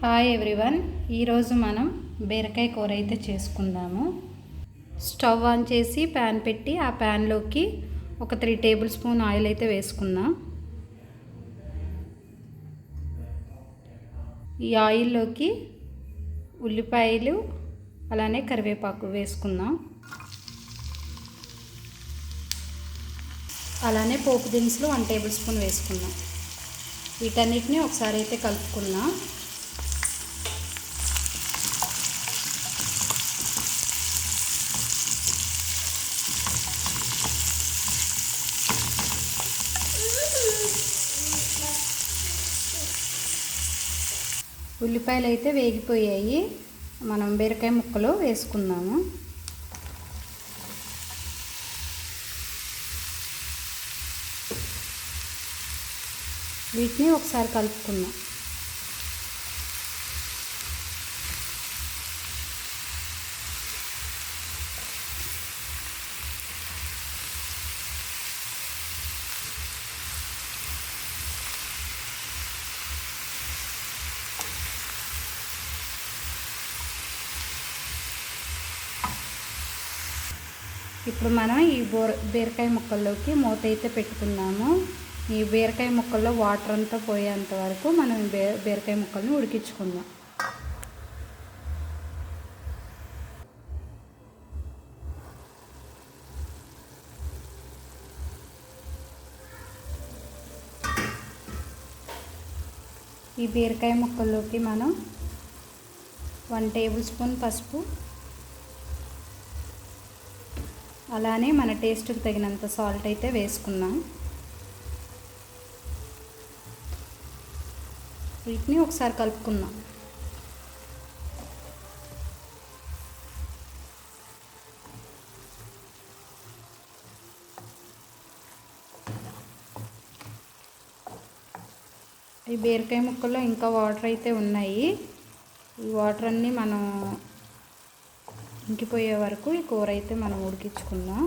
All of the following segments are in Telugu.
హాయ్ ఎవ్రీవన్, ఈరోజు మనం బీరకాయ కూర అయితే చేసుకుందాము. స్టవ్ ఆన్ చేసి ప్యాన్ పెట్టి ఆ ప్యాన్లోకి ఒక 3 టేబుల్ స్పూన్ ఆయిల్ అయితే వేసుకుందాం. ఈ ఆయిల్లోకి ఉల్లిపాయలు అలానే కరివేపాకు వేసుకుందాం. అలానే పోపు దినుసులు 1 టేబుల్ స్పూన్ వేసుకుందాం. వీటన్నిటిని ఒకసారి అయితే కలుపుకుందాం. ఉల్లిపాయలు అయితే వేగిపోయాయి. మనం బీరకాయ ముక్కలు వేసుకుందాము. వీటిని ఒకసారి కలుపుకుందాం. ఇప్పుడు మనం ఈ బీరకాయ ముక్కల్లోకి మూత అయితే పెట్టుకుందాము. ఈ బీరకాయ ముక్కల్లో వాటర్ అంతా పోయేంత వరకు మనం బీరకాయ ముక్కల్ని ఉడికించుకుందాం. ఈ బీరకాయ ముక్కల్లోకి మనం 1 టేబుల్ స్పూన్ పసుపు, అలానే మన టేస్ట్కి తగినంత సాల్ట్ అయితే వేసుకుందాం. వీటిని ఒకసారి కలుపుకుందాం. ఈ బీరకాయ ముక్కల్లో ఇంకా వాటర్ అయితే ఉన్నాయి. ఈ వాటర్ అన్నీ మనం ఇంకిపోయే వరకు ఈ కూర అయితే మనం ఉడికించుకుందాం.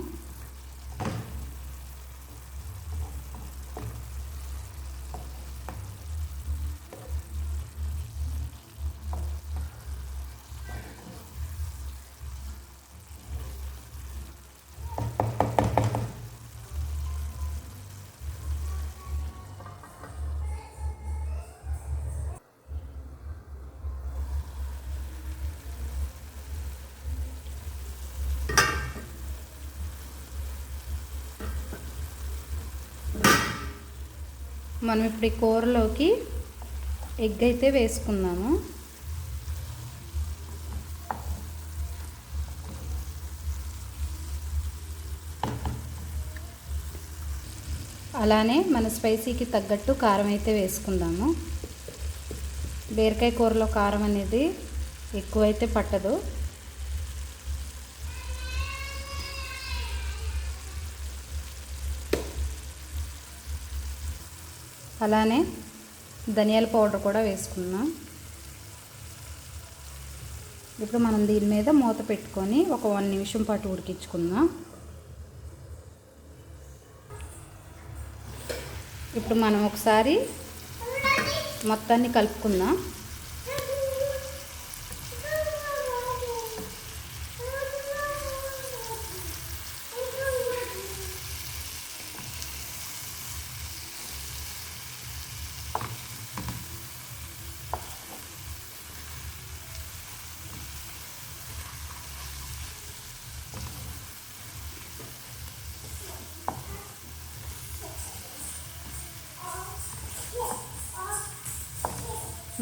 మనం ఇప్పుడు ఈ కూరలోకి ఎగ్ అయితే వేసుకుందాము. అలానే మన స్పైసీకి తగ్గట్టు కారం అయితే వేసుకుందాము. బీరకాయ కూరలో కారం అనేది ఎక్కువైతే పట్టదు. అలానే ధనియాల పౌడర్ కూడా వేసుకుందాం. ఇప్పుడు మనం దీని మీద మూత పెట్టుకొని ఒక 1 నిమిషం పాటు ఉడికించుకుందాం. ఇప్పుడు మనం ఒకసారి మొత్తాన్ని కలుపుకుందాం.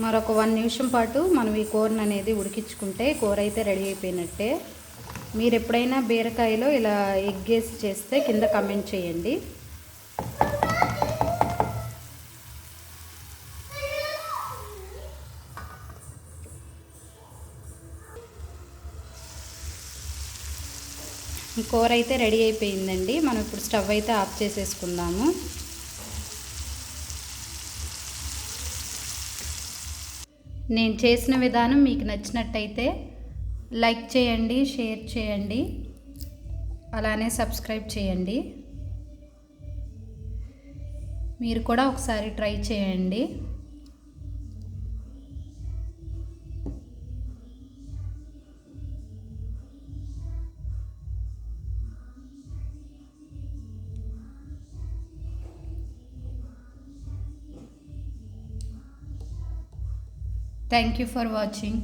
మరొక 1 నిమిషం పాటు మనం ఈ కూరను అనేది ఉడికించుకుంటే కూర అయితే రెడీ అయిపోయినట్టే. మీరు ఎప్పుడైనా బీరకాయలో ఇలా ఎగ్ వేసి చేస్తే కింద కామెంట్ చేయండి. ఈ కూర అయితే రెడీ అయిపోయిందండి. మనం ఇప్పుడు స్టవ్ అయితే ఆఫ్ చేసేసుకుందాము. నేను చేసిన విధానం మీకు నచ్చినట్టయితే లైక్ చేయండి, షేర్ చేయండి, అలానే సబ్స్క్రైబ్ చేయండి. మీరు కూడా ఒకసారి ట్రై చేయండి. Thank you for watching.